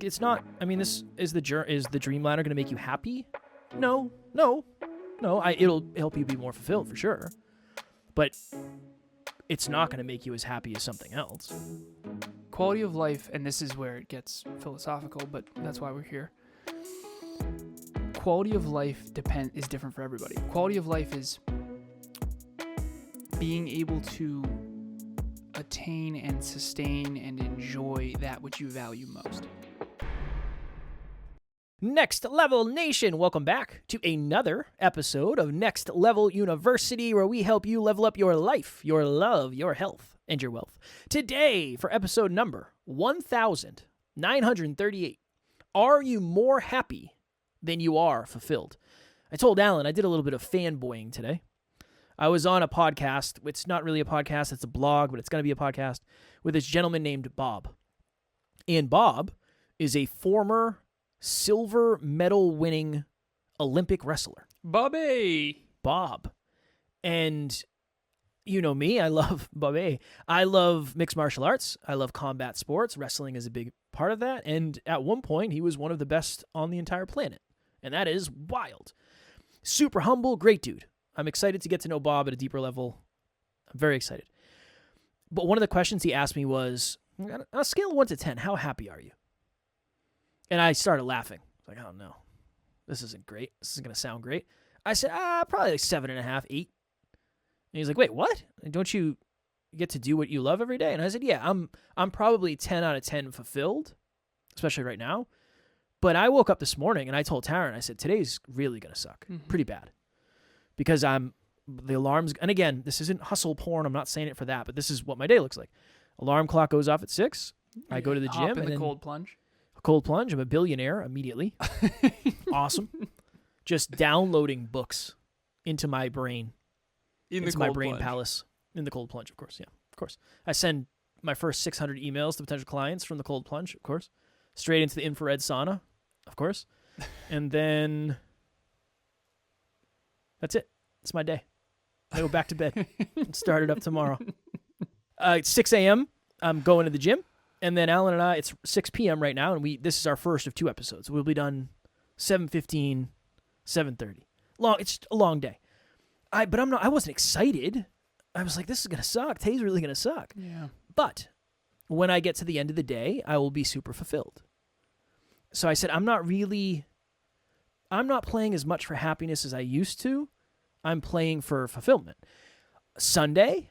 it's not. I mean, this is the dream ladder going to make you happy? No. It'll help you be more fulfilled for sure, but it's not going to make you as happy as something else. Quality of life, and this is where it gets philosophical, but that's why we're here. Quality of life is different for everybody. Quality of life is being able to attain and sustain and enjoy that which you value most. Next Level Nation, welcome back to another episode of Next Level University, where we help you level up your life, your love, your health, and your wealth. Today, for episode number 1938, are you more happy than you are fulfilled? I told Alan I did a little bit of fanboying today. I was on a podcast. It's not really a podcast, it's a blog, but it's going to be a podcast with this gentleman named Bob. And Bob is a former silver medal winning Olympic wrestler. Bobby! Bob. And you know me, I love Bobby. I love mixed martial arts. I love combat sports. Wrestling is a big part of that. And at one point, he was one of the best on the entire planet. And that is wild. Super humble, great dude. I'm excited to get to know Bob at a deeper level. I'm very excited. But one of the questions he asked me was, on a scale of 1 to 10, how happy are you? And I started laughing. I was like, oh no, this isn't great. This isn't going to sound great. I said, probably like 7.5, 8. And he's like, wait, what? Don't you get to do what you love every day? And I said, yeah, I'm probably 10 out of 10 fulfilled, especially right now. But I woke up this morning and I told Taryn, I said, today's really going to suck. Pretty bad. Because the alarms, and again, this isn't hustle porn. I'm not saying it for that, but this is what my day looks like. Alarm clock goes off at 6. I go to the gym. And the cold plunge. A cold plunge. I'm a billionaire immediately. Awesome. Just downloading books into my brain. Into my brain palace. In the cold plunge, of course. Yeah, of course. I send my first 600 emails to potential clients from the cold plunge, of course. Straight into the infrared sauna, of course. And then that's it. It's my day. I go back to bed and start it up tomorrow. It's 6 a.m. I'm going to the gym. And then Alan and I, it's 6 p.m. right now, and this is our first of 2 episodes. We'll be done 7:15, 7:30. It's a long day. I wasn't excited. I was like, this is going to suck. Today's really going to suck. Yeah. But when I get to the end of the day, I will be super fulfilled. So I said, I'm not playing as much for happiness as I used to. I'm playing for fulfillment. Sunday,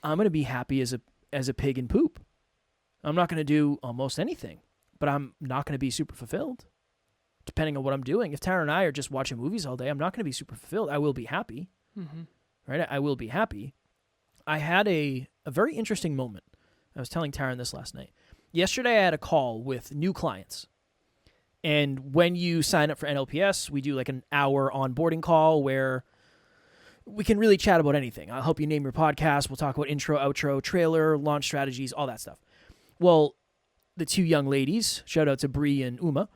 I'm going to be happy as a pig in poop. I'm not going to do almost anything, but I'm not going to be super fulfilled, depending on what I'm doing. If Tara and I are just watching movies all day, I'm not going to be super fulfilled. I will be happy, right? I will be happy. I had a very interesting moment. I was telling Tara this last night. Yesterday, I had a call with new clients. And when you sign up for NLPS, we do like an hour onboarding call where we can really chat about anything. I'll help you name your podcast. We'll talk about intro, outro, trailer, launch strategies, all that stuff. Well, the 2 young ladies, shout out to Bree and Uma,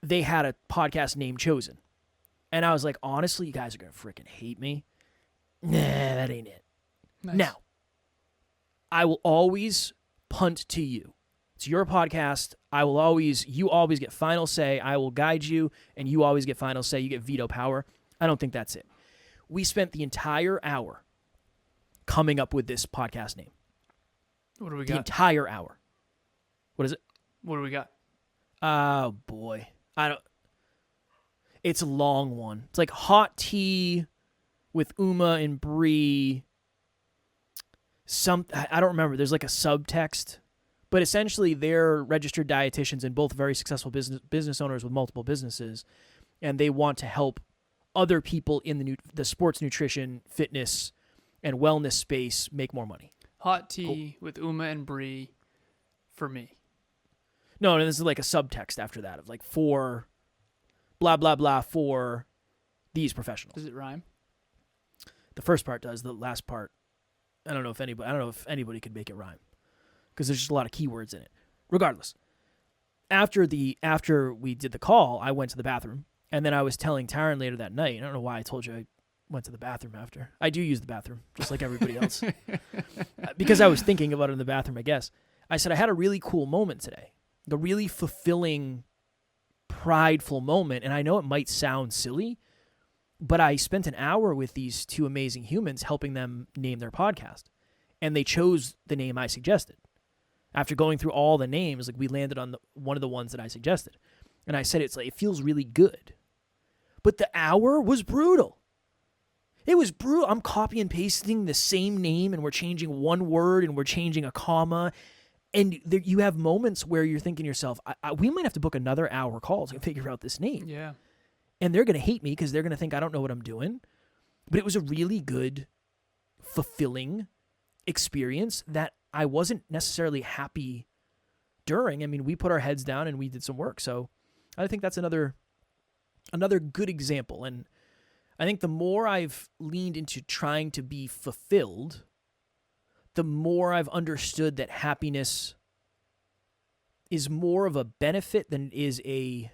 they had a podcast name chosen. And I was like, honestly, you guys are going to freaking hate me. Nah, that ain't it. Nice. Now, I will always punt to you. It's your podcast. You always get final say. I will guide you, and you always get final say. You get veto power. I don't think that's it. We spent the entire hour coming up with this podcast name. What do we got? The entire hour. What is it? What do we got? Oh, boy. It's a long one. It's like hot tea with Uma and Bree. I don't remember. There's like a subtext. But essentially, they're registered dietitians and both very successful business owners with multiple businesses. And they want to help other people in the sports nutrition, fitness, and wellness space make more money. Hot tea with Uma and Bree for me. No, this is like a subtext after that of like for blah, blah, blah for these professionals. Does it rhyme? The first part does. The last part, I don't know if anybody could make it rhyme because there's just a lot of keywords in it. Regardless, after we did the call, I went to the bathroom, and then I was telling Taryn later that night. I don't know why I told you I went to the bathroom after. I do use the bathroom just like everybody else because I was thinking about it in the bathroom. I guess I said I had a really cool moment today. the really fulfilling, prideful moment. And I know it might sound silly, but I spent an hour with these two amazing humans helping them name their podcast. And they chose the name I suggested. After going through all the names, like we landed on one of the ones that I suggested. And I said, it feels really good. But the hour was brutal. It was brutal. I'm copy and pasting the same name, and we're changing one word, and we're changing a comma. And you have moments where you're thinking to yourself, we might have to book another hour call to figure out this name. Yeah. And they're going to hate me because they're going to think I don't know what I'm doing. But it was a really good, fulfilling experience that I wasn't necessarily happy during. I mean, we put our heads down and we did some work. So I think that's another good example. And I think the more I've leaned into trying to be fulfilled, the more I've understood that happiness is more of a benefit than it is a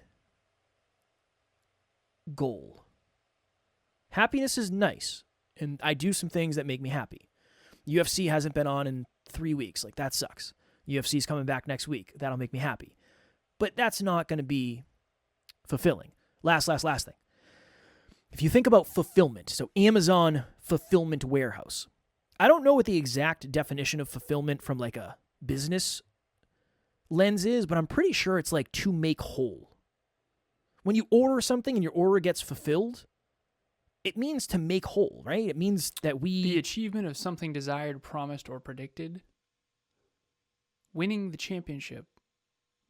goal. Happiness is nice, and I do some things that make me happy. UFC hasn't been on in 3 weeks. Like, that sucks. UFC's coming back next week. That'll make me happy. But that's not going to be fulfilling. Last thing. If you think about fulfillment, so Amazon fulfillment warehouse. I don't know what the exact definition of fulfillment from like a business lens is, but I'm pretty sure it's like to make whole. When you order something and your order gets fulfilled, it means to make whole, right? It means that The achievement of something desired, promised, or predicted. Winning the championship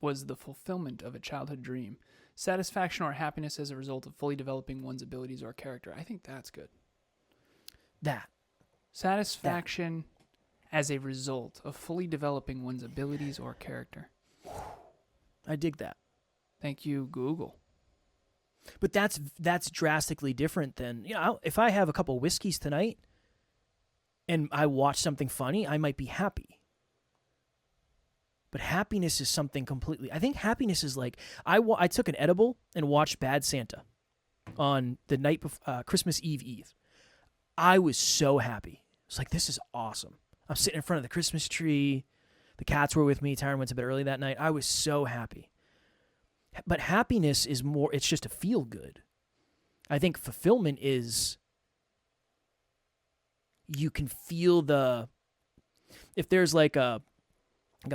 was the fulfillment of a childhood dream. Satisfaction or happiness as a result of fully developing one's abilities or character. I think that's good. Satisfaction as a result of fully developing one's abilities or character. I dig that. Thank you, Google. But that's drastically different than, if I have a couple whiskeys tonight and I watch something funny, I might be happy. But happiness is something completely... I think happiness is like... I took an edible and watched Bad Santa on the night before Christmas Eve. I was so happy. It's like, this is awesome. I'm sitting in front of the Christmas tree. The cats were with me. Tyron went to bed early that night. I was so happy. But happiness is more... It's just a feel good. I think fulfillment is... You can feel the... If there's like a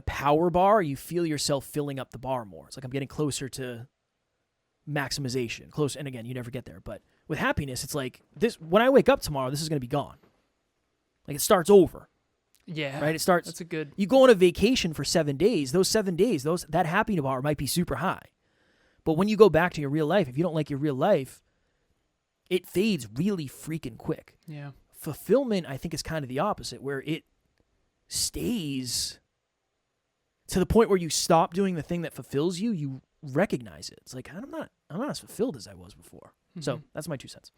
power bar, you feel yourself filling up the bar more. It's like I'm getting closer to maximization. Close, and again, you never get there. But with happiness, it's like this. When I wake up tomorrow, this is going to be gone. Like, it starts over. Yeah. Right? It starts. That's a good... You go on a vacation for 7 days. Those 7 days, that happy bar might be super high. But when you go back to your real life, if you don't like your real life, it fades really freaking quick. Yeah. Fulfillment, I think, is kind of the opposite, where it stays to the point where you stop doing the thing that fulfills you. You recognize it. It's like, I'm not as fulfilled as I was before. Mm-hmm. So that's my 2 cents.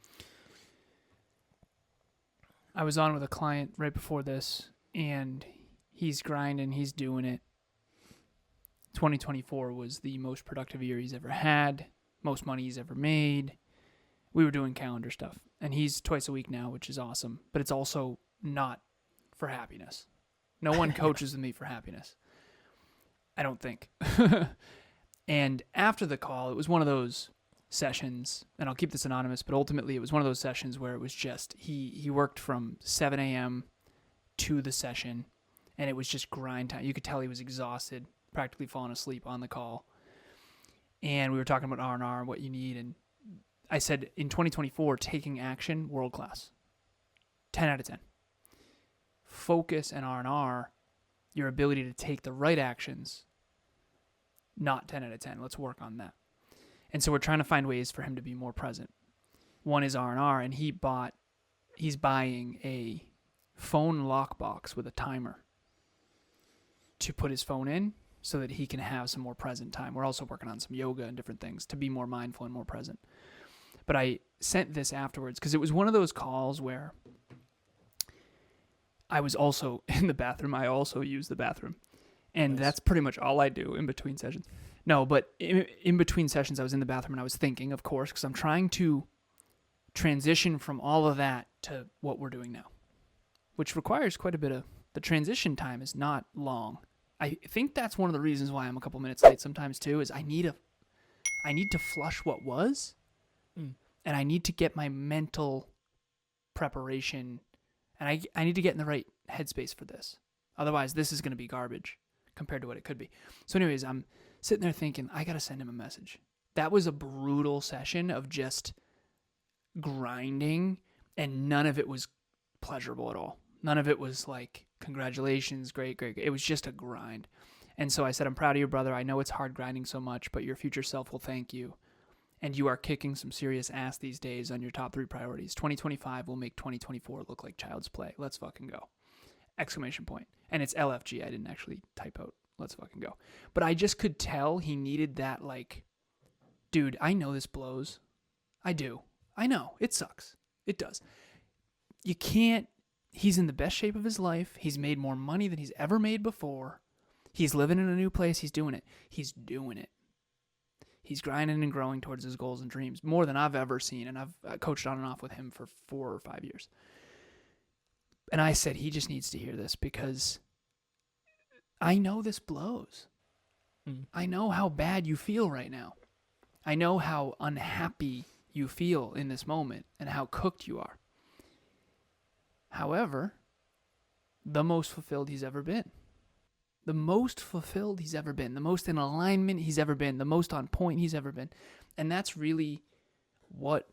I was on with a client right before this, and he's grinding, he's doing it. 2024 was the most productive year he's ever had, most money he's ever made. We were doing calendar stuff, and he's twice a week now, which is awesome, but it's also not for happiness. No one coaches with me for happiness. I don't think. And after the call, it was one of those sessions, and I'll keep this anonymous, but ultimately it was one of those sessions where it was just, he worked from 7 a.m. to the session, and it was just grind time. You could tell he was exhausted, practically falling asleep on the call. And we were talking about R&R and what you need, and I said, in 2024, taking action, world class. 10 out of 10. Focus and R&R, your ability to take the right actions, not 10 out of 10. Let's work on that. And so we're trying to find ways for him to be more present. One is R&R, and he's buying a phone lockbox with a timer to put his phone in so that he can have some more present time. We're also working on some yoga and different things to be more mindful and more present. But I sent this afterwards because it was one of those calls where I was also in the bathroom. I also use the bathroom. And that's pretty much all I do in between sessions. No, but in between sessions, I was in the bathroom and I was thinking, of course, because I'm trying to transition from all of that to what we're doing now, which requires quite a bit of... The transition time is not long. I think that's one of the reasons why I'm a couple minutes late sometimes too, is I need to flush what was, and I need to get my mental preparation, and I need to get in the right headspace for this. Otherwise, this is going to be garbage compared to what it could be. So anyways, I'm sitting there thinking, I got to send him a message. That was a brutal session of just grinding, and none of it was pleasurable at all. None of it was like, congratulations, great. It was just a grind. And so I said, I'm proud of you, brother. I know it's hard grinding so much, but your future self will thank you. And you are kicking some serious ass these days on your top 3 priorities. 2025 will make 2024 look like child's play. Let's fucking go. Exclamation point. And it's LFG. I didn't actually type out, let's fucking go. But I just could tell he needed that, like, dude, I know this blows. I do. I know. It sucks. It does. You can't. He's in the best shape of his life. He's made more money than he's ever made before. He's living in a new place. He's doing it. He's doing it. He's grinding and growing towards his goals and dreams more than I've ever seen. And I've coached on and off with him for 4 or 5 years. And I said, he just needs to hear this because I know this blows. I know how bad you feel right now. I know how unhappy you feel in this moment and how cooked you are. However, the most fulfilled he's ever been. The most fulfilled he's ever been. The most in alignment he's ever been. The most on point he's ever been. And that's really what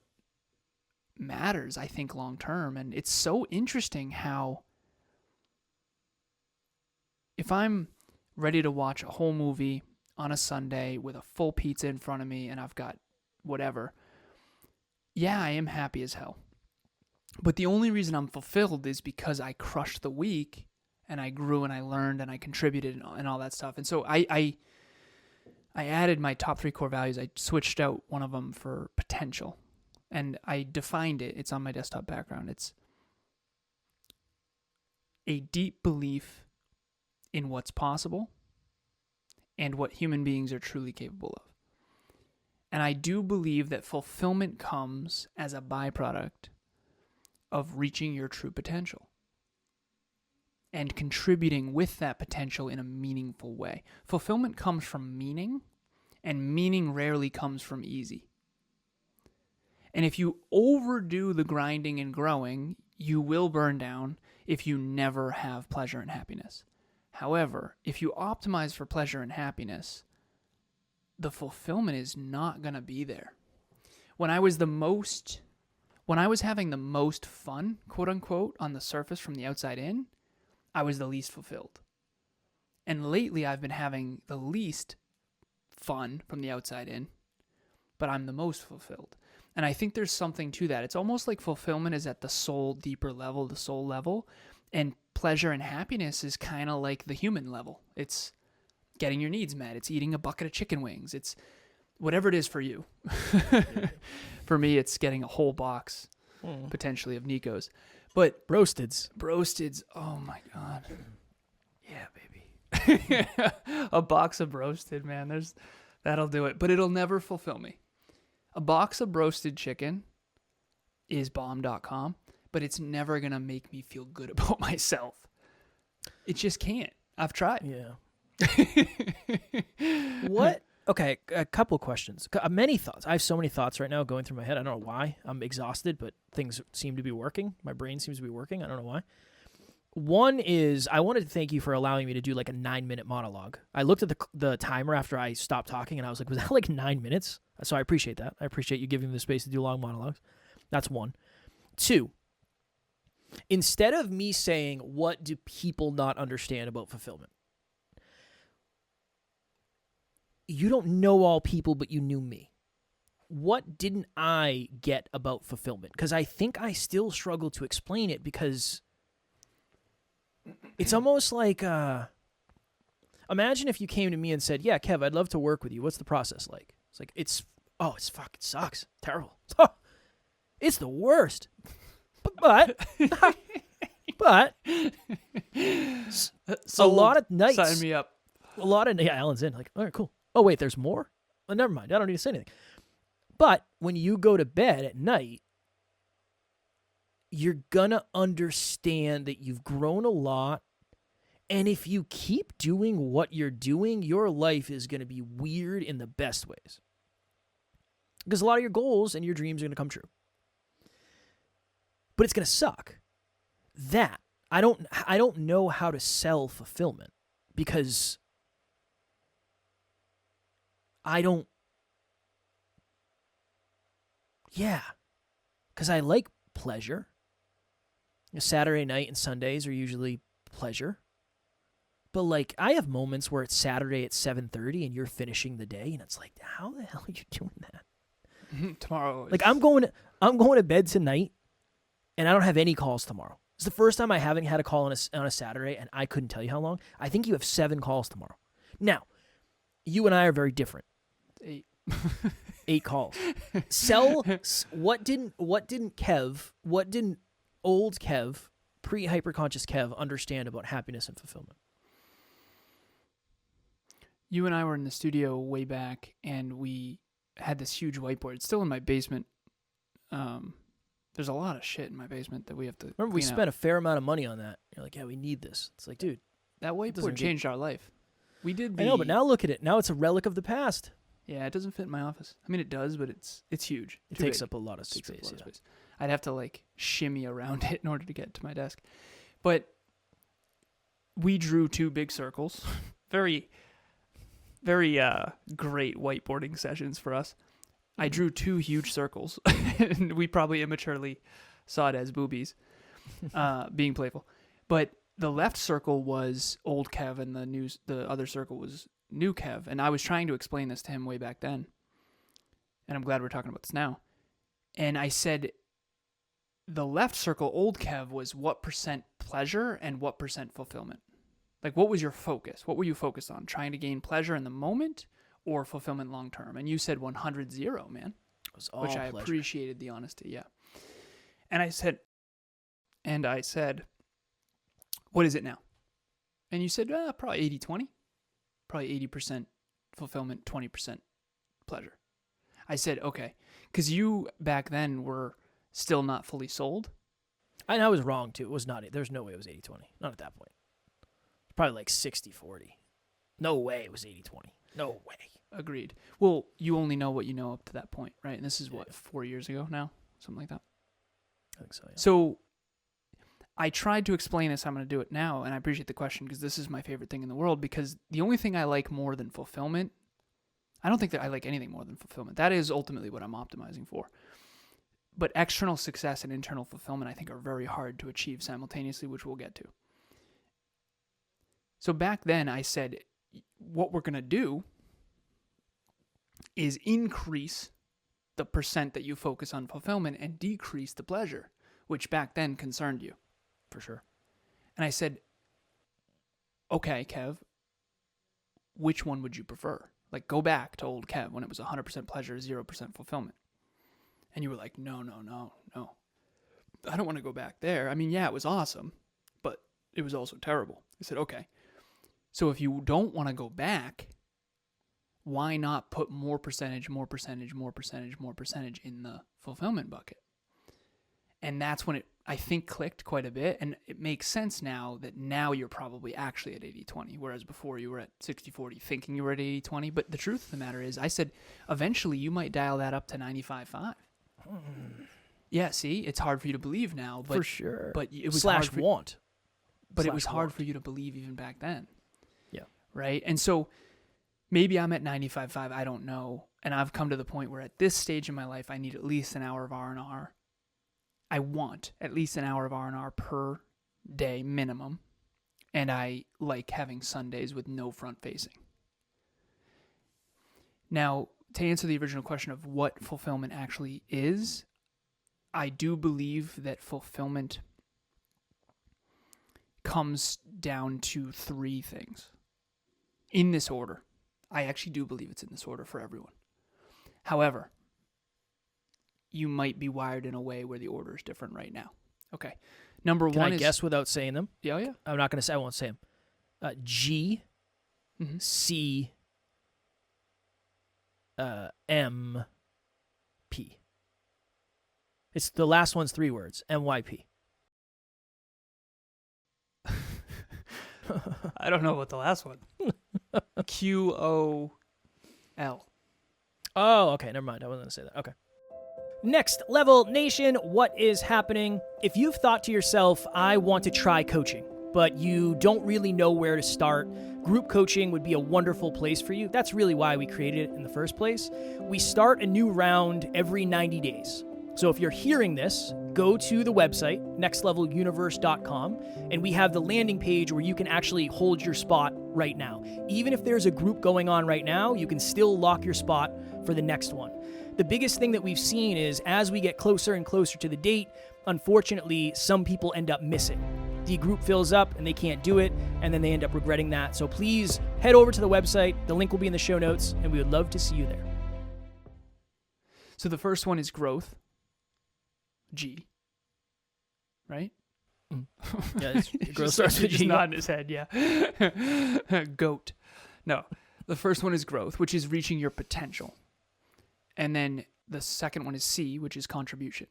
matters, I think, long term. And it's so interesting how if I'm ready to watch a whole movie on a Sunday with a full pizza in front of me and I've got whatever, yeah, I am happy as hell. But the only reason I'm fulfilled is because I crushed the week and I grew and I learned and I contributed and all that stuff. And so I added my top 3 core values. I switched out one of them for potential. And I defined it. It's on my desktop background. It's a deep belief in what's possible and what human beings are truly capable of. And I do believe that fulfillment comes as a byproduct of reaching your true potential and contributing with that potential in a meaningful way. Fulfillment comes from meaning, and meaning rarely comes from easy. And if you overdo the grinding and growing, you will burn down if you never have pleasure and happiness. However, if you optimize for pleasure and happiness, the fulfillment is not going to be there. When I was having the most fun, quote unquote, on the surface from the outside in, I was the least fulfilled. And lately I've been having the least fun from the outside in, but I'm the most fulfilled. And I think there's something to that. It's almost like fulfillment is at the soul deeper level, the soul level, and pleasure and happiness is kind of like the human level. It's getting your needs met. It's eating a bucket of chicken wings. It's whatever it is for you. For me, it's getting a whole box, potentially, of Nico's. But Broasteds. Oh my God. Yeah, baby. A box of broasted, man. That'll do it. But it'll never fulfill me. A box of roasted chicken is bomb.com, but it's never going to make me feel good about myself. It just can't. I've tried. Yeah. What? Okay, a couple of questions. Many thoughts. I have so many thoughts right now going through my head. I don't know why. I'm exhausted, but things seem to be working. My brain seems to be working. I don't know why. One is I wanted to thank you for allowing me to do like a 9-minute monologue. I looked at the timer after I stopped talking, and I was like, was that like 9 minutes? So I appreciate that. I appreciate you giving me the space to do long monologues. That's one. Two, instead of me saying, what do people not understand about fulfillment? You don't know all people, but you knew me. What didn't I get about fulfillment? Because I think I still struggle to explain it because it's almost like, imagine if you came to me and said, yeah, Kev, I'd love to work with you. What's the process like? It's like, it fucking sucks. Terrible. It's the worst. But a lot of nights. Sign me up. Alan's in. Like, all right, cool. Oh, wait, there's more? Oh, never mind. I don't need to say anything. But when you go to bed at night, you're going to understand that you've grown a lot And if you keep doing what you're doing, your life is going to be weird in the best ways. Because a lot of your goals and your dreams are going to come true. But it's going to suck. That I don't know how to sell fulfillment because because I like pleasure. Saturday night and Sundays are usually pleasure. But like I have moments where it's Saturday at 7:30 and you're finishing the day and it's like, how the hell are you doing that? Tomorrow is... Like I'm going to bed tonight and I don't have any calls tomorrow. It's the first time I haven't had a call on a Saturday, and I couldn't tell you how long. I think you have 7 calls tomorrow. Now, you and I are very different. 8. 8 calls. What didn't old Kev, pre-hyperconscious Kev, understand about happiness and fulfillment? You and I were in the studio way back, and we had this huge whiteboard. It's still in my basement. There's a lot of shit in my basement that we have to Remember, we spent a fair amount of money on that. You're like, yeah, we need this. It's like, dude. That whiteboard changed our life. We did I know, but now look at it. Now it's a relic of the past. Yeah, it doesn't fit in my office. I mean, it does, but it's huge. It takes up a lot of space. I'd have to like shimmy around it in order to get to my desk. But we drew 2 big circles. Very, very great whiteboarding sessions for us. I drew 2 huge circles, and we probably immaturely saw it as boobies, being playful. But the left circle was old Kev, and the other circle was new Kev. And I was trying to explain this to him way back then, and I'm glad we're talking about this now. And I said, the left circle, old Kev, was what % pleasure and what % fulfillment. Like, what was your focus? What were you focused on? Trying to gain pleasure in the moment or fulfillment long term? And you said 100-0, man. It was all which I pleasure. Appreciated the honesty, yeah. And I said, what is it now? And you said, probably 80-20. Probably 80% fulfillment, 20% pleasure. I said, okay. Because you back then were still not fully sold. And I was wrong, too. It was not. There's no way it was 80-20. Not at that point. Probably like 60-40. No way it was 80-20. No way. Agreed. Well, you only know what you know up to that point, right? And this is what, 4 years ago now? Something like that? I think so, yeah. So I tried to explain this. I'm going to do it now, and I appreciate the question because this is my favorite thing in the world, because the only thing I like more than fulfillment, I don't think that I like anything more than fulfillment. That is ultimately what I'm optimizing for. But external success and internal fulfillment, I think, are very hard to achieve simultaneously, which we'll get to. So back then I said, what we're going to do is increase the % that you focus on fulfillment and decrease the pleasure, which back then concerned you. For sure. And I said, okay, Kev, which one would you prefer? Like, go back to old Kev when it was 100% pleasure, 0% fulfillment. And you were like, no. I don't want to go back there. I mean, yeah, it was awesome, but it was also terrible. I said, okay. So if you don't want to go back, why not put more percentage in the fulfillment bucket? And that's when it, I think, clicked quite a bit. And it makes sense now that now you're probably actually at 80-20, whereas before you were at 60-40 thinking you were at 80-20. But the truth of the matter is, I said, eventually you might dial that up to 95-5. Yeah, see, it's hard for you to believe now. But, for sure. But it was / want. But it was hard for you to believe even back then. Yeah. Right? And so maybe I'm at 95.5, I don't know. And I've come to the point where at this stage in my life, I need at least an hour of R&R. I want at least an hour of R&R per day minimum. And I like having Sundays with no front facing. Now, to answer the original question of what fulfillment actually is, I do believe that fulfillment comes down to 3 things. In this order. I actually do believe it's in this order for everyone. However, you might be wired in a way where the order is different right now. Okay. Number 1 is... Can I guess without saying them? Yeah. I'm not going to say, I won't say them. G, Mm-hmm. C, M, P. It's the last one's 3 words. MYP. I don't know what the last one. QOL. Oh, okay. Never mind. I wasn't going to say that. Okay. Next level nation, what is happening? If you've thought to yourself, I want to try coaching, but you don't really know where to start, group coaching would be a wonderful place for you. That's really why we created it in the first place. We start a new round every 90 days. So if you're hearing this, go to the website, nextleveluniverse.com, and we have the landing page where you can actually hold your spot right now. Even if there's a group going on right now, you can still lock your spot for the next one. The biggest thing that we've seen is as we get closer and closer to the date, unfortunately, some people end up missing. The group fills up and they can't do it, and then they end up regretting that. So please head over to the website. The link will be in the show notes, and we would love to see you there. So the first one is growth. G. Right? Yeah, growth starts with just G. nodding his head, yeah. Goat. No. The first one is growth, which is reaching your potential. And then the second one is C, which is contribution.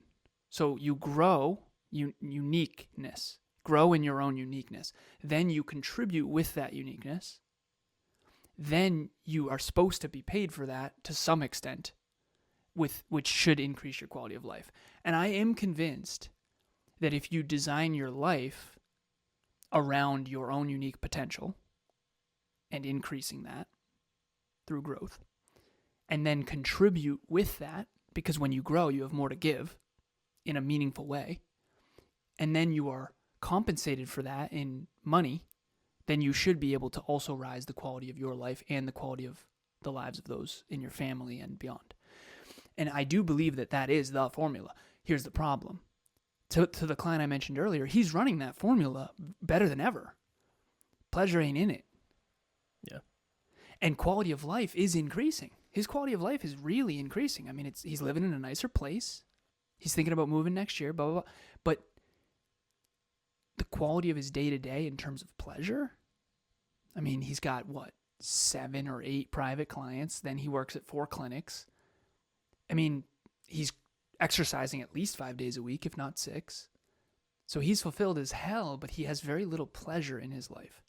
So you grow uniqueness. Grow in your own uniqueness. Then you contribute with that uniqueness. Then you are supposed to be paid for that to some extent, which should increase your quality of life. And I am convinced that if you design your life around your own unique potential and increasing that through growth, and then contribute with that, because when you grow, you have more to give in a meaningful way, and then you are compensated for that in money, then you should be able to also rise the quality of your life and the quality of the lives of those in your family and beyond. And I do believe that that is the formula. Here's the problem. To the client I mentioned earlier, he's running that formula better than ever. Pleasure ain't in it. Yeah. And quality of life is increasing. His quality of life is really increasing. I mean, he's living in a nicer place. He's thinking about moving next year, blah, blah, blah. But the quality of his day-to-day in terms of pleasure, I mean, he's got, 7 or 8 private clients. Then he works at 4 clinics. I mean, he's exercising at least 5 days a week, if not 6. So he's fulfilled as hell, but he has very little pleasure in his life.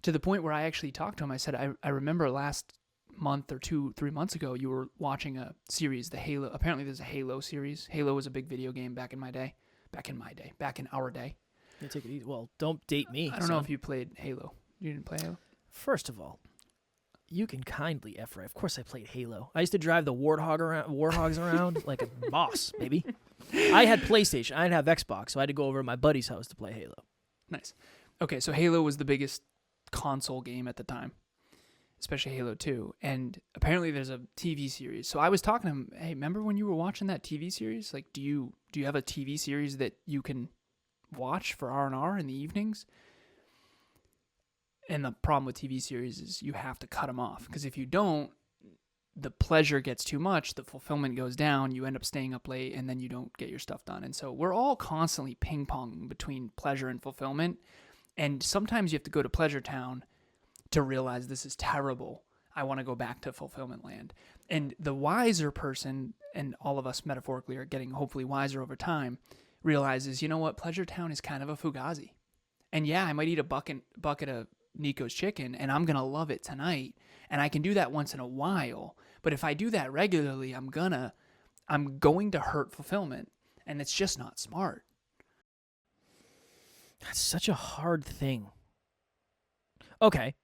To the point where I actually talked to him. I said, I remember last month or 2-3 months ago, you were watching a series, the Halo. Apparently there's a Halo series. Halo was a big video game back in our day. Yeah, take it easy. Well, don't date me. I don't know if you played Halo. You didn't play Halo? First of all, you can kindly F right. Of course I played Halo. I used to drive the warthogs around like a boss, baby. I had PlayStation. I didn't have Xbox, so I had to go over to my buddy's house to play Halo. Nice. Okay, so Halo was the biggest console game at the time, especially Halo 2. And apparently there's a TV series. So I was talking to him, hey, remember when you were watching that TV series? Like, do you have a TV series that you can watch for R&R in the evenings? And the problem with TV series is you have to cut them off, because if you don't, the pleasure gets too much, the fulfillment goes down, you end up staying up late, and then you don't get your stuff done. And so we're all constantly ping-ponging between pleasure and fulfillment, and sometimes you have to go to Pleasure Town to realize this is terrible. I want to go back to fulfillment land. And the wiser person, and all of us metaphorically are getting hopefully wiser over time, realizes, you know what, Pleasure Town is kind of a fugazi. And yeah, I might eat a bucket of Nico's chicken, and I'm going to love it tonight. And I can do that once in a while. But if I do that regularly, I'm going to hurt fulfillment. And it's just not smart. That's such a hard thing. Okay.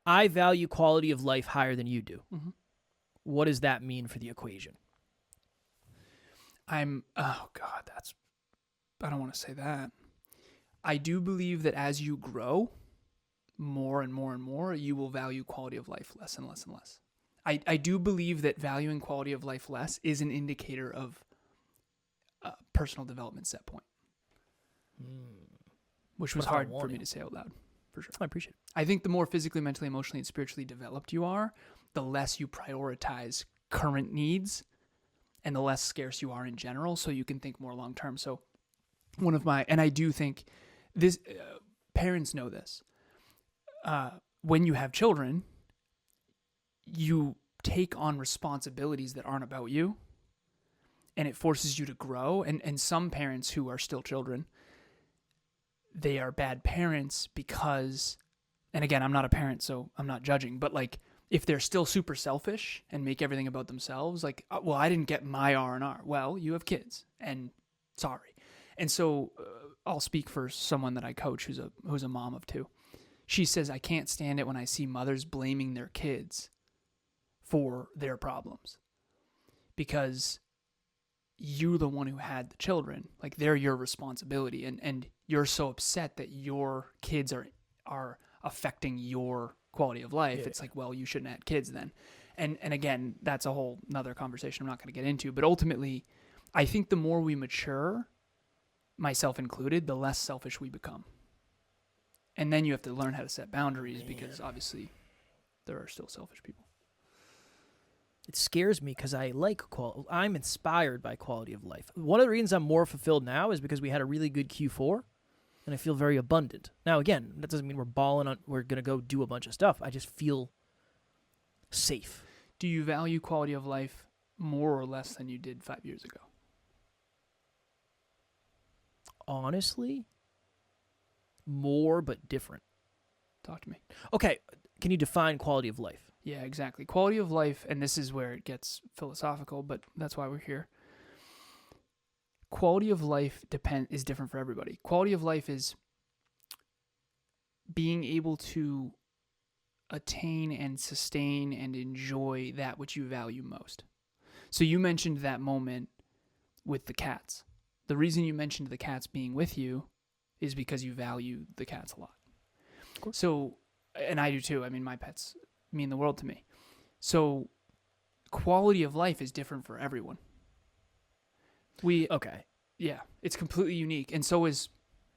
I value quality of life higher than you do. Mm-hmm. What does that mean for the equation? I don't want to say that. I do believe that as you grow more and more and more, you will value quality of life less and less and less. I do believe that valuing quality of life less is an indicator of a personal development set point. Which was hard for me to say out loud, for sure. I appreciate it. I think the more physically, mentally, emotionally, and spiritually developed you are, the less you prioritize current needs and the less scarce you are in general, so you can think more long term. So and I do think this, parents know this. When you have children, you take on responsibilities that aren't about you, and it forces you to grow. And some parents who are still children, they are bad parents because, and again, I'm not a parent, so I'm not judging, but like if they're still super selfish and make everything about themselves, like, well, I didn't get my R&R. Well, you have kids, and sorry. And so I'll speak for someone that I coach who's a mom of two. She says, I can't stand it when I see mothers blaming their kids for their problems because you're the one who had the children. Like, they're your responsibility, and you're so upset that your kids are affecting your quality of life. It's like, well, you shouldn't have had kids then. And again, that's a whole nother conversation I'm not going to get into. But ultimately, I think the more we mature, myself included, the less selfish we become. And then you have to learn how to set boundaries because obviously there are still selfish people. It scares me because I like I'm inspired by quality of life. One of the reasons I'm more fulfilled now is because we had a really good Q4, and I feel very abundant. Now, again, that doesn't mean we're going to go do a bunch of stuff. I just feel safe. Do you value quality of life more or less than you did 5 years ago? Honestly, more but different. Talk to me. Okay, can you define quality of life? Yeah, exactly. Quality of life, and this is where it gets philosophical, but that's why we're here. Quality of life is different for everybody. Quality of life is being able to attain and sustain and enjoy that which you value most. So you mentioned that moment with the cats. The reason you mentioned the cats being with you is because you value the cats a lot. Of course. So, and I do too. I mean, my pets mean the world to me. So quality of life is different for everyone. Okay. Yeah, it's completely unique. And so is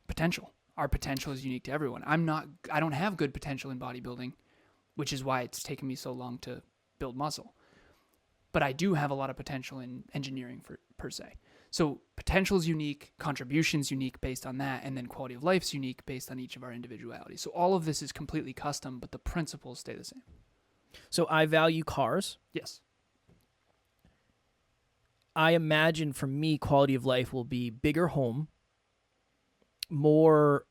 potential. Our potential is unique to everyone. I don't have good potential in bodybuilding, which is why it's taken me so long to build muscle. But I do have a lot of potential in engineering per se. So potential is unique, contribution's unique based on that, and then quality of life's unique based on each of our individualities. So all of this is completely custom, but the principles stay the same. So I value cars. Yes. I imagine for me, quality of life will be bigger home, more,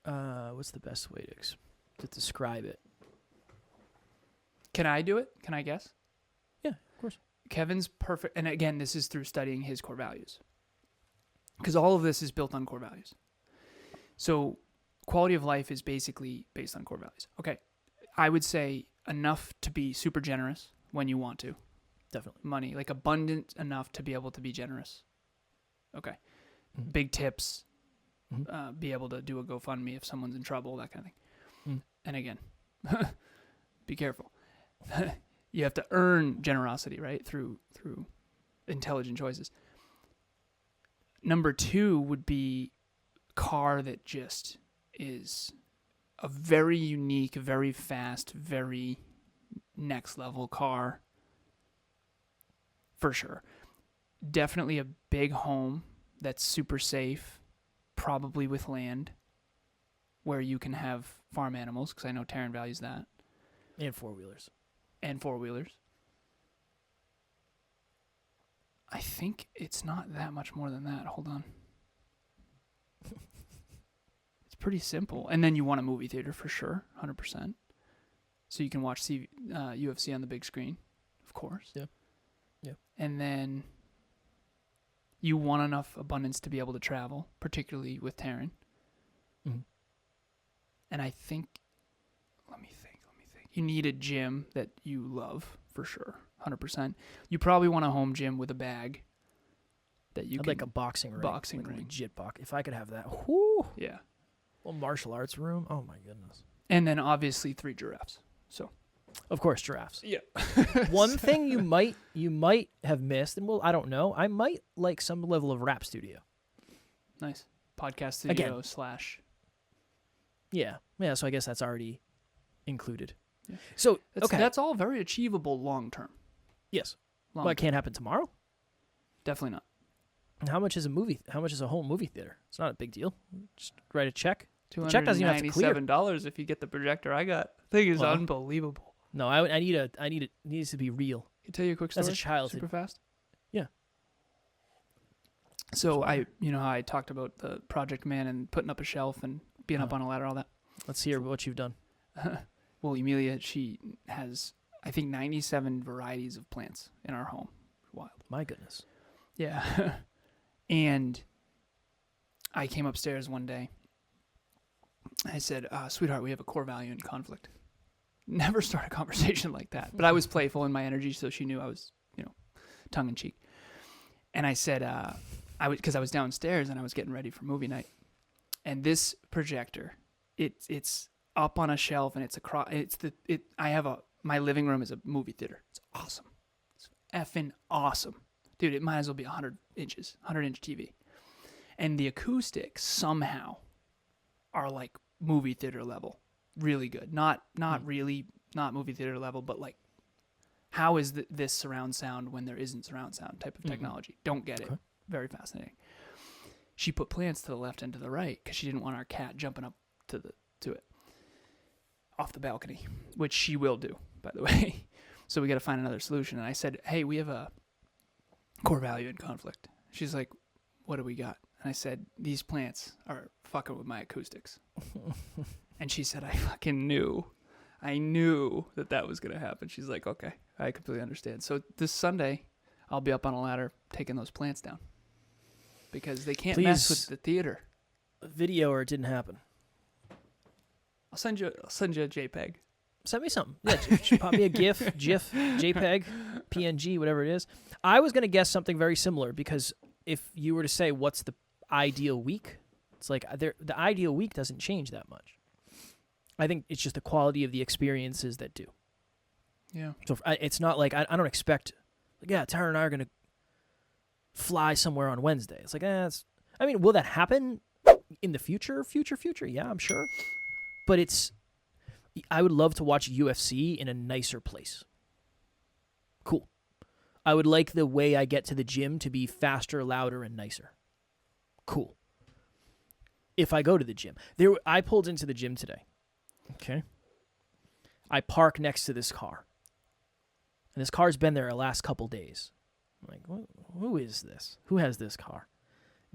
what's the best way to describe it? Can I do it? Can I guess? Yeah, of course. Kevin's perfect. And again, this is through studying his core values. Because all of this is built on core values. So quality of life is basically based on core values. Okay. I would say enough to be super generous when you want to. Definitely. Money, like abundant enough to be able to be generous. Okay. Mm-hmm. Big tips. Mm-hmm. Be able to do a GoFundMe if someone's in trouble, that kind of thing. And again, be careful. You have to earn generosity, right? Through intelligent choices. Number 2 would be car that just is a very unique, very fast, very next level car. For sure. Definitely a big home that's super safe, probably with land where you can have farm animals, because I know Taryn values that. And four-wheelers. And four-wheelers. I think it's not that much more than that. Hold on. It's pretty simple. And then you want a movie theater for sure, 100%. So you can watch UFC on the big screen, of course. Yeah. And then you want enough abundance to be able to travel, particularly with Taryn. Mm-hmm. And I think, let me think. You need a gym that you love, for sure, 100%. You probably want a home gym with a bag that you I'd can... like a boxing ring. Boxing like ring. A legit box. If I could have that. Whoo! Yeah. Well, martial arts room. Oh, my goodness. And then, obviously, 3 giraffes. So... Of course, giraffes. Yeah. One thing you might have missed, and I don't know. I might like some level of rap studio. Nice. Podcast studio / Yeah. So I guess that's already included. Yeah. So that's all very achievable long term. Yes. Well, it can't happen tomorrow. Definitely not. And how much is a whole movie theater? It's not a big deal. Just write a check. The $297 check doesn't even have to clear. if you get the projector I got. The thing is unbelievable. No, I need it needs to be real. Can I tell you a quick story? As a child. Super fast? Yeah. So you know how I talked about the Project Man and putting up a shelf and being up on a ladder, all that. Let's hear what you've done. Well, Emilia, she has, I think, 97 varieties of plants in our home. Wild. My goodness. Yeah. And I came upstairs one day. I said, sweetheart, we have a core value in conflict. Never start a conversation like that. But I was playful in my energy, so she knew I was, tongue in cheek. And I said, because I was downstairs and I was getting ready for movie night. And this projector, it's up on a shelf and my living room is a movie theater. It's awesome. It's effing awesome. Dude, it might as well be 100 inches, 100-inch TV. And the acoustics somehow are like movie theater level. Really good. Not movie theater level, but like, how is this surround sound when there isn't surround sound type of technology? Don't get it. Okay. Very fascinating. She put plants to the left and to the right because she didn't want our cat jumping up to it off the balcony, which she will do, by the way. So we got to find another solution. And I said, hey, we have a core value in conflict. She's like, what do we got? And I said, these plants are fucking with my acoustics. And she said, I fucking knew. I knew that was going to happen. She's like, okay, I completely understand. So this Sunday, I'll be up on a ladder taking those plants down because they can't mess with the theater. Video or it didn't happen. I'll send you a JPEG. Send me something. Yeah, pop me a GIF, JPEG, PNG, whatever it is. I was going to guess something very similar because if you were to say what's the ideal week, it's like the ideal week doesn't change that much. I think it's just the quality of the experiences that do. Yeah. So it's not like I don't expect, Tara and I are going to fly somewhere on Wednesday. It's like, will that happen in the future? Yeah, I'm sure. But I would love to watch UFC in a nicer place. Cool. I would like the way I get to the gym to be faster, louder, and nicer. Cool. If I go to the gym. I pulled into the gym today. Okay. I park next to this car. And this car's been there the last couple days. I'm like, who is this? Who has this car?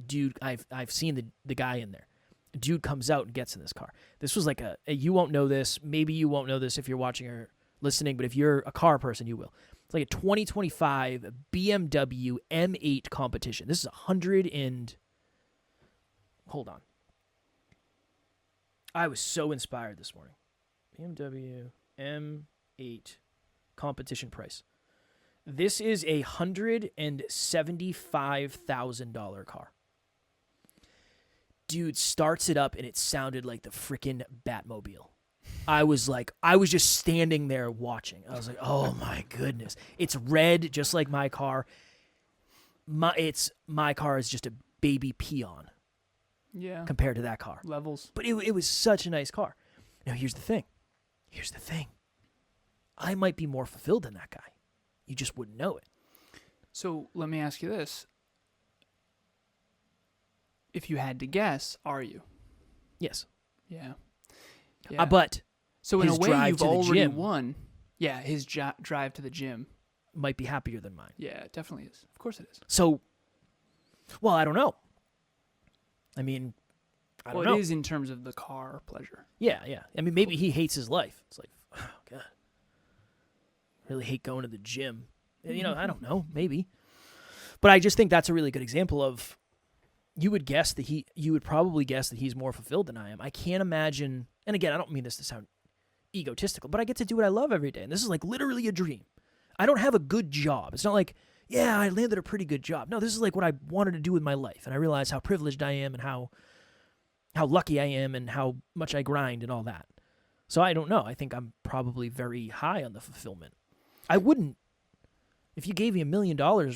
Dude, I've seen the guy in there. A dude comes out and gets in this car. This was like you won't know this. Maybe you won't know this if you're watching or listening, but if you're a car person, you will. It's like a 2025 BMW M8 competition. This is hold on. I was so inspired this morning. BMW M8 competition price. This is a $175,000 car. Dude starts it up and it sounded like the freaking Batmobile. I was just standing there watching. I was like, oh my goodness. It's red, just like my car. My car is just a baby peon. Yeah. Compared to that car. Levels. But it was such a nice car. Now, here's the thing. I might be more fulfilled than that guy. You just wouldn't know it. So let me ask you this. If you had to guess, are you? Yes. Yeah. But so in a way, you've already gym won. Yeah, his drive to the gym might be happier than mine. Yeah, it definitely is. Of course it is. So, well, I don't know. I mean, I don't know. It is in terms of the car pleasure. Yeah. I mean, maybe he hates his life. It's like, oh, God. I really hate going to the gym. I don't know. Maybe. But I just think that's a really good example of you would probably guess that he's more fulfilled than I am. I can't imagine, and again, I don't mean this to sound egotistical, but I get to do what I love every day. And this is like literally a dream. I don't have a good job. It's not like, yeah, I landed a pretty good job. No, this is like what I wanted to do with my life. And I realize how privileged I am and how lucky I am and how much I grind and all that. So I don't know. I think I'm probably very high on the fulfillment. I wouldn't, if you gave me $1 million or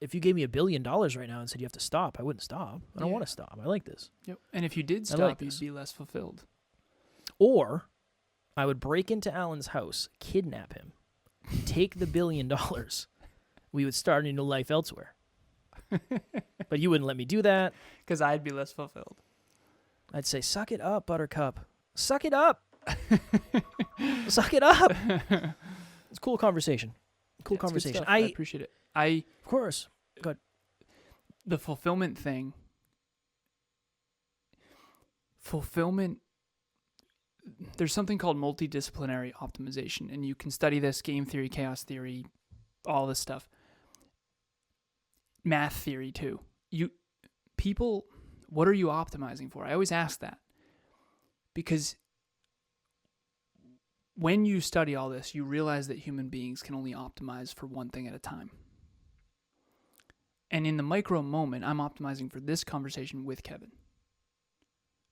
if you gave me $1 billion right now and said you have to stop, I wouldn't stop. I don't want to stop. I like this. Yep. And if you did stop, you'd be less fulfilled. Or I would break into Alan's house, kidnap him, take the $1 billion. We would start a new life elsewhere. But you wouldn't let me do that. Because I'd be less fulfilled. I'd say, suck it up, Buttercup. Suck it up. Suck it up. It's a cool conversation. Cool conversation. I appreciate it. Of course. Good. the fulfillment thing, there's something called multidisciplinary optimization, and you can study this, game theory, chaos theory, all this stuff. Math theory too. People, what are you optimizing for? I always ask that, because when you study all this, you realize that human beings can only optimize for one thing at a time. And in the micro moment, I'm optimizing for this conversation with Kevin.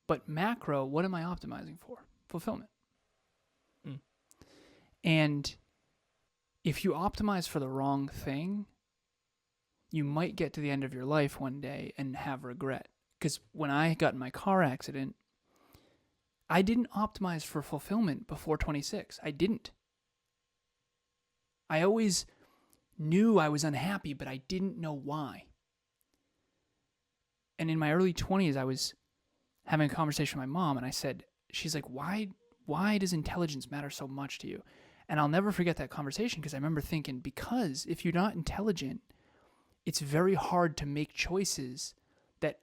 But macro, what am I optimizing for? Fulfillment. And if you optimize for the wrong thing, you might get to the end of your life one day and have regret. Because when I got in my car accident, I didn't optimize for fulfillment before 26. I didn't. I always knew I was unhappy, but I didn't know why. And in my early 20s, I was having a conversation with my mom, and I said, she's like, why does intelligence matter so much to you? And I'll never forget that conversation, because I remember thinking, because if you're not intelligent, it's very hard to make choices that,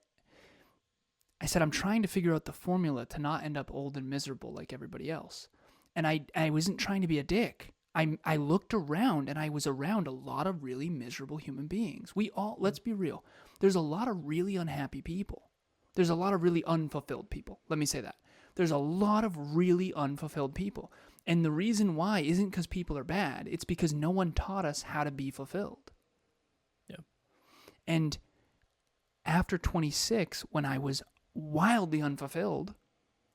I said, I'm trying to figure out the formula to not end up old and miserable like everybody else. And I wasn't trying to be a dick. I looked around, and I was around a lot of really miserable human beings. Let's be real. There's a lot of really unhappy people. There's a lot of really unfulfilled people. Let me say that. There's a lot of really unfulfilled people. And the reason why isn't because people are bad. It's because no one taught us how to be fulfilled. Yeah. And after 26, when I was wildly unfulfilled,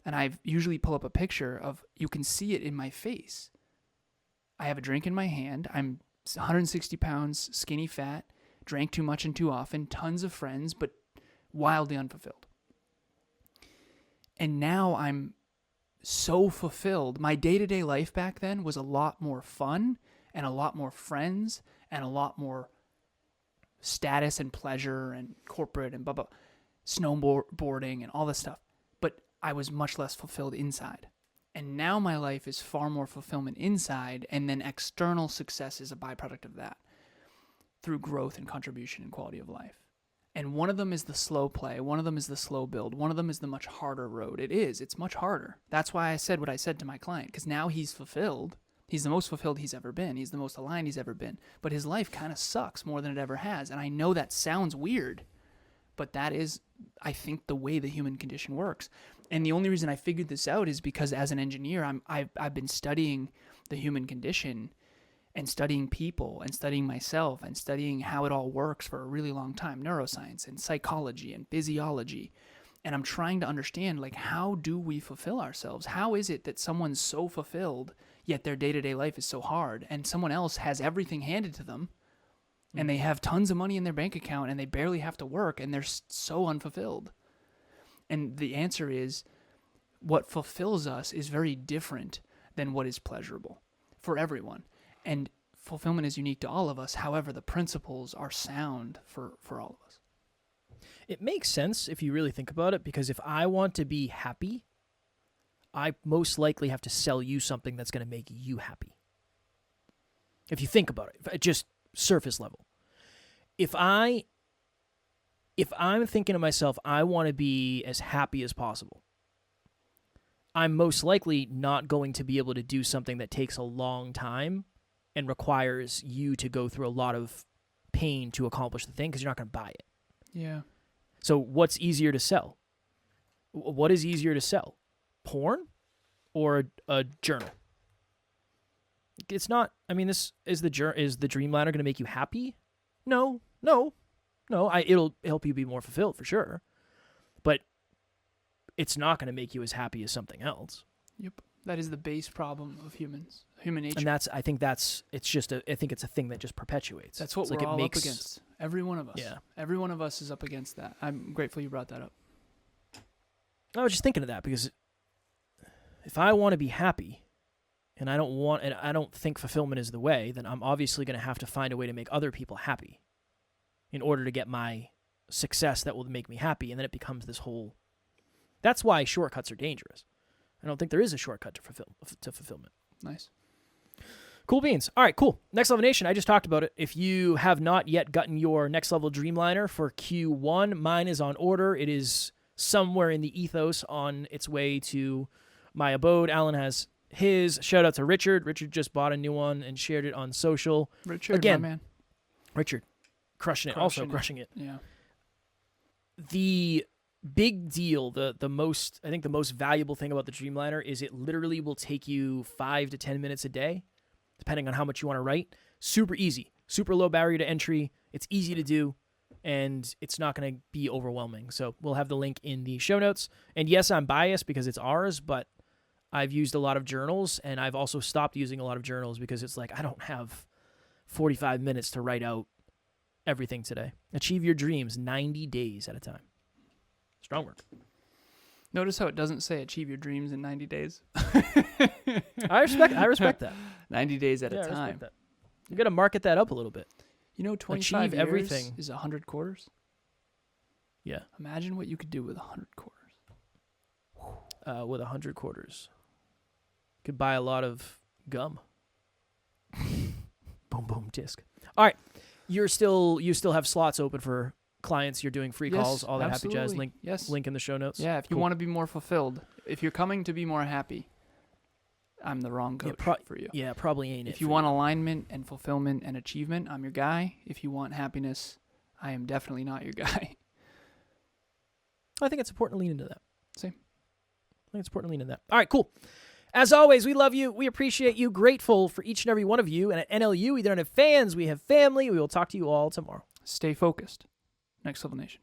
and I usually pull up a picture of, you can see it in my face. I have a drink in my hand. I'm 160 pounds, skinny fat, drank too much and too often, tons of friends, but wildly unfulfilled. And now I'm so fulfilled. My day-to-day life back then was a lot more fun and a lot more friends and a lot more status and pleasure and corporate and blah, blah, snowboarding and all this stuff. But I was much less fulfilled inside. And now my life is far more fulfillment inside, and then external success is a byproduct of that through growth and contribution and quality of life. And one of them is the slow play. One of them is the slow build. One of them is the much harder road. It's much harder. That's why I said what I said to my client, because now he's fulfilled. He's the most fulfilled he's ever been. He's the most aligned he's ever been. But his life kind of sucks more than it ever has. And I know that sounds weird, but that is, I think, the way the human condition works. And the only reason I figured this out is because as an engineer, I've been studying the human condition and studying people and studying myself and studying how it all works for a really long time, neuroscience and psychology and physiology. And I'm trying to understand, like, how do we fulfill ourselves? How is it that someone's so fulfilled, yet their day-to-day life is so hard, and someone else has everything handed to them, and they have tons of money in their bank account, and they barely have to work, and they're so unfulfilled? And the answer is, what fulfills us is very different than what is pleasurable for everyone. And fulfillment is unique to all of us. However, the principles are sound for all of us. It makes sense if you really think about it, because if I want to be happy, I most likely have to sell you something that's going to make you happy. If you think about it, just surface level. If I'm thinking to myself, I want to be as happy as possible, I'm most likely not going to be able to do something that takes a long time and requires you to go through a lot of pain to accomplish the thing, because you're not going to buy it. Yeah. So what's easier to sell? What is easier to sell? Porn or a journal? It's not. I mean, this is the Dreamliner going to make you happy? No. It'll help you be more fulfilled for sure, but it's not going to make you as happy as something else. Yep. That is the base problem of human nature. And I think it's a thing that just perpetuates. That's what we're all up against. Every one of us. Yeah. Every one of us is up against that. I'm grateful you brought that up. I was just thinking of that, because if I want to be happy and I don't think fulfillment is the way, then I'm obviously going to have to find a way to make other people happy in order to get my success that will make me happy. And then it becomes this whole... That's why shortcuts are dangerous. I don't think there is a shortcut to fulfillment. Nice. Cool beans. All right, cool. Next Level Nation, I just talked about it. If you have not yet gotten your Next Level Dreamliner for Q1, mine is on order. It is somewhere in the ethos on its way to my abode. Alan has his. Shout out to Richard. Richard just bought a new one and shared it on social. Richard, Again, my man. Richard, crushing it. Also crushing it. Yeah. The big deal, the most, I think the most valuable thing about the Dreamliner is it literally will take you 5 to 10 minutes a day, depending on how much you want to write. Super easy, super low barrier to entry. It's easy to do, and it's not going to be overwhelming. So we'll have the link in the show notes. And yes, I'm biased because it's ours, but I've used a lot of journals, and I've also stopped using a lot of journals because it's like I don't have 45 minutes to write out everything today. Achieve your dreams 90 days at a time. Strong work. Notice how it doesn't say achieve your dreams in 90 days. I respect that. 90 days at Yeah, a I respect time. that. You got to market that up a little bit. You know, 25 Achieve years everything. is 100 quarters. Yeah. Imagine what you could do with 100 quarters. With 100 quarters, could buy a lot of gum. Boom, boom, disc. All right, you still have slots open for clients. You're doing free calls, all that absolutely. happy jazz. Link in the show notes. Yeah, if you Cool. want to be more fulfilled, if you're coming to be more happy, I'm the wrong coach for you. Yeah, probably ain't it. If you want alignment and fulfillment and achievement, I'm your guy. If you want happiness, I am definitely not your guy. I think it's important to lean into that. Same. I think it's important to lean into that. All right, cool. As always, we love you. We appreciate you. Grateful for each and every one of you. And at NLU, we don't have fans. We have family. We will talk to you all tomorrow. Stay focused. Next Level Nation.